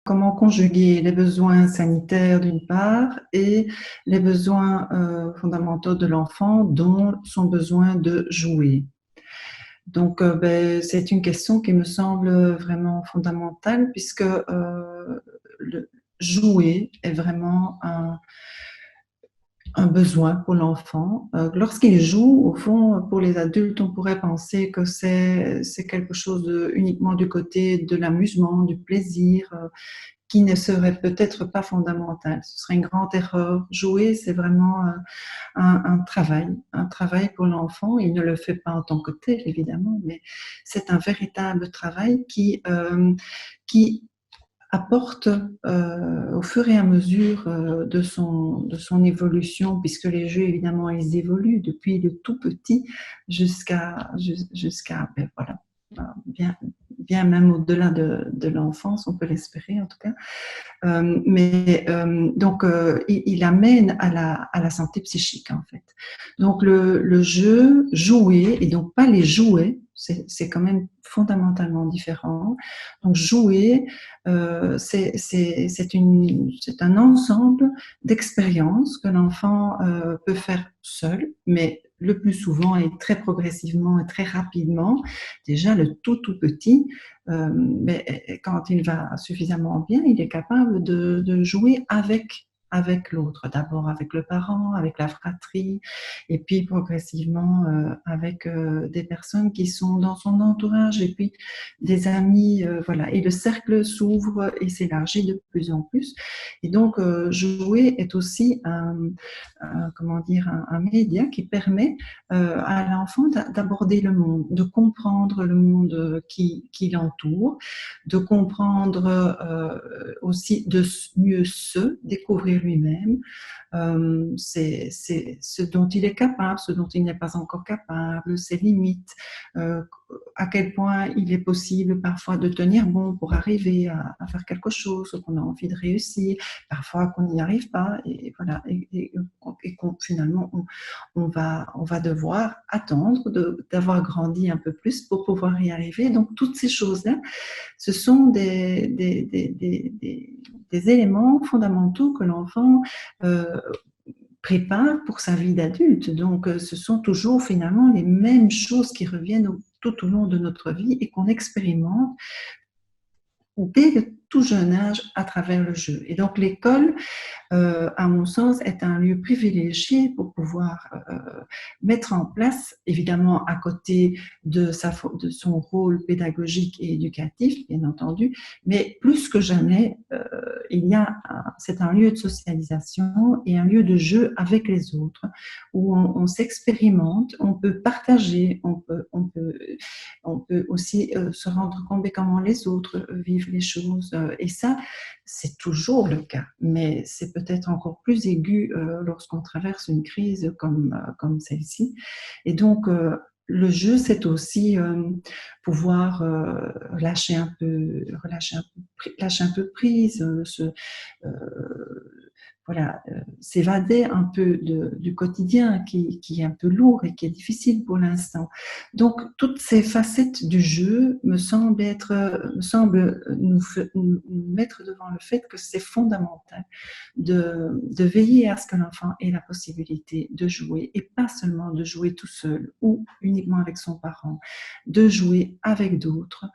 comment conjuguer les besoins sanitaires d'une part et les besoins fondamentaux de l'enfant, dont son besoin de jouer. Donc, c'est une question qui me semble vraiment fondamentale, puisque le jouer est vraiment un besoin pour l'enfant. Lorsqu'il joue, au fond, pour les adultes, on pourrait penser que c'est quelque chose uniquement du côté de l'amusement, du plaisir, qui ne serait peut-être pas fondamental. Ce serait une grande erreur. Jouer, c'est vraiment un travail pour l'enfant. Il ne le fait pas en tant que tel, évidemment, mais c'est un véritable travail qui apporte au fur et à mesure de son évolution, puisque les jeux, évidemment, ils évoluent depuis le tout petit jusqu'à voilà, bien, bien même au-delà de l'enfance, on peut l'espérer en tout cas. Donc, il amène à la santé psychique, en fait. Donc, le jeu, jouer, et donc pas les jouets, c'est quand même fondamentalement différent. Donc, jouer, c'est un ensemble d'expériences que l'enfant peut faire seul, mais le plus souvent et très progressivement et très rapidement. Déjà, le tout petit, mais quand il va suffisamment bien, il est capable de jouer avec l'autre, d'abord avec le parent, avec la fratrie, et puis progressivement avec des personnes qui sont dans son entourage, et puis des amis, voilà. Et le cercle s'ouvre et s'élargit de plus en plus. Et donc, jouer est aussi comment dire, un média qui permet à l'enfant d'aborder le monde, de comprendre le monde qui l'entoure, de comprendre aussi de mieux se découvrir lui-même, c'est ce dont il est capable, ce dont il n'est pas encore capable, ses limites, euh, à quel point il est possible parfois de tenir bon pour arriver à faire quelque chose qu'on a envie de réussir, parfois qu'on n'y arrive pas, et voilà, et qu'on finalement on va devoir attendre d'avoir grandi un peu plus pour pouvoir y arriver. Donc toutes ces choses-là, ce sont des éléments fondamentaux que l'enfant prépare pour sa vie d'adulte. Donc, ce sont toujours finalement les mêmes choses qui reviennent tout au long de notre vie et qu'on expérimente dès le tout jeune âge à travers le jeu. Et donc, l'école, à mon sens, est un lieu privilégié pour pouvoir mettre en place, évidemment à côté de son rôle pédagogique et éducatif, bien entendu, mais plus que jamais, c'est un lieu de socialisation et un lieu de jeu avec les autres, où on s'expérimente, on peut partager, on peut aussi se rendre compte de comment les autres vivent les choses, et ça, c'est toujours le cas, mais c'est peut-être encore plus aigu lorsqu'on traverse une crise comme celle-ci. Et donc, le jeu, c'est aussi pouvoir lâcher un peu prise, voilà, s'évader un peu du quotidien qui est un peu lourd et qui est difficile pour l'instant. Donc, toutes ces facettes du jeu me semblent nous mettre devant le fait que c'est fondamental de veiller à ce que l'enfant ait la possibilité de jouer, et pas seulement de jouer tout seul ou uniquement avec son parent, de jouer avec d'autres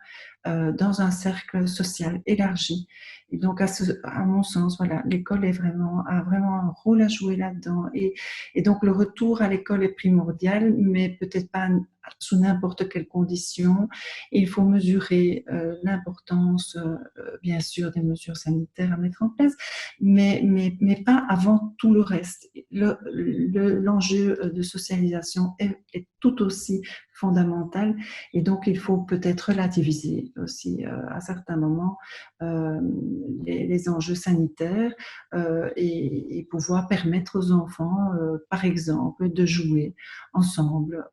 dans un cercle social élargi. Et donc, à mon sens, voilà, l'école a vraiment un rôle à jouer là-dedans. Et donc, le retour à l'école est primordial, mais peut-être pas sous n'importe quelle condition. Et il faut mesurer l'importance, bien sûr, des mesures sanitaires à mettre en place, mais pas avant tout le reste. L'enjeu de socialisation est tout aussi fondamental, et donc il faut peut-être relativiser aussi à certains moments les enjeux sanitaires, et pouvoir permettre aux enfants, par exemple, de jouer ensemble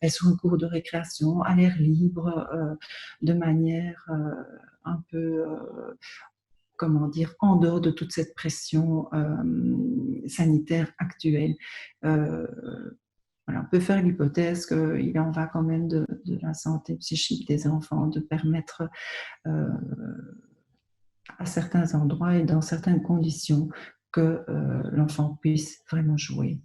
sur un cours de récréation, à l'air libre, de manière un peu comment dire, en dehors de toute cette pression sanitaire actuelle. Euh, voilà, on peut faire l'hypothèse qu'il en va quand même de la santé psychique des enfants, de permettre à certains endroits et dans certaines conditions que l'enfant puisse vraiment jouer.